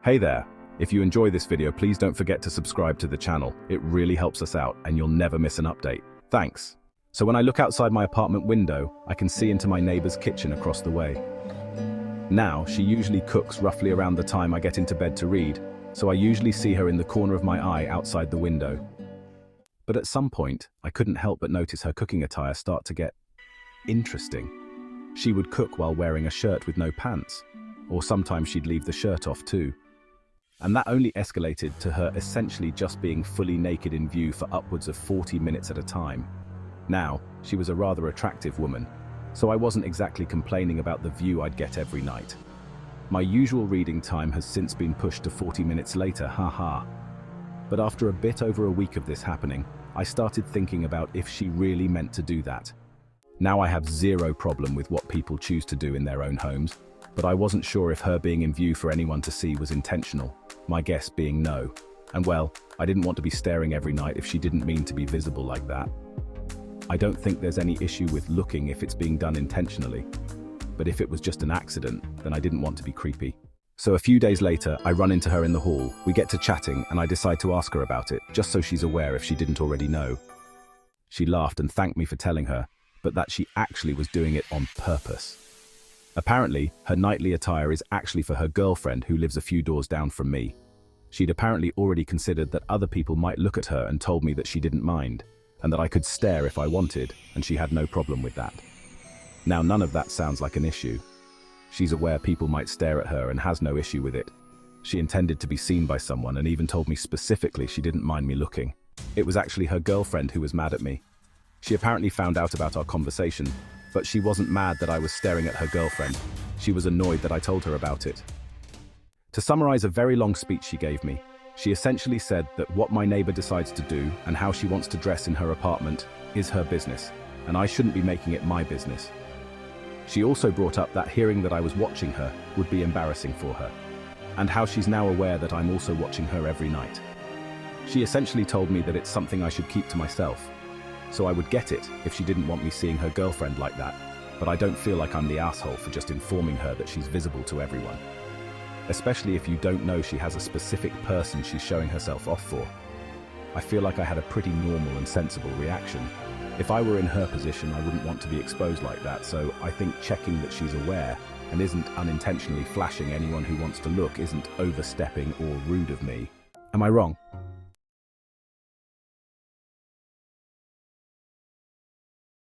Hey there! If you enjoy this video, please don't forget to subscribe to the channel. It really helps us out and you'll never miss an update. Thanks! So when I look outside my apartment window, I can see into my neighbor's kitchen across the way. Now, she usually cooks roughly around the time I get into bed to read, so I usually see her in the corner of my eye outside the window. But at some point, I couldn't help but notice her cooking attire start to get interesting. She would cook while wearing a shirt with no pants, or sometimes she'd leave the shirt off too. And that only escalated to her essentially just being fully naked in view for upwards of 40 minutes at a time. Now, she was a rather attractive woman, so I wasn't exactly complaining about the view I'd get every night. My usual reading time has since been pushed to 40 minutes later, haha. But after a bit over a week of this happening, I started thinking about if she really meant to do that. Now I have zero problem with what people choose to do in their own homes, but I wasn't sure if her being in view for anyone to see was intentional, my guess being no. And well, I didn't want to be staring every night if she didn't mean to be visible like that. I don't think there's any issue with looking if it's being done intentionally, but if it was just an accident, then I didn't want to be creepy. So a few days later, I run into her in the hall, we get to chatting, and I decide to ask her about it, just so she's aware if she didn't already know. She laughed and thanked me for telling her, but that she actually was doing it on purpose. Apparently, her nightly attire is actually for her girlfriend who lives a few doors down from me. She'd apparently already considered that other people might look at her and told me that she didn't mind, and that I could stare if I wanted, and she had no problem with that. Now, none of that sounds like an issue. She's aware people might stare at her and has no issue with it. She intended to be seen by someone and even told me specifically she didn't mind me looking. It was actually her girlfriend who was mad at me. She apparently found out about our conversation, but she wasn't mad that I was staring at her girlfriend. She was annoyed that I told her about it. To summarize a very long speech she gave me, she essentially said that what my neighbor decides to do and how she wants to dress in her apartment is her business, and I shouldn't be making it my business. She also brought up that hearing that I was watching her would be embarrassing for her, and how she's now aware that I'm also watching her every night. She essentially told me that it's something I should keep to myself, so I would get it if she didn't want me seeing her girlfriend like that, but I don't feel like I'm the asshole for just informing her that she's visible to everyone. Especially if you don't know she has a specific person she's showing herself off for. I feel like I had a pretty normal and sensible reaction. If I were in her position, I wouldn't want to be exposed like that, so I think checking that she's aware and isn't unintentionally flashing anyone who wants to look isn't overstepping or rude of me. Am I wrong?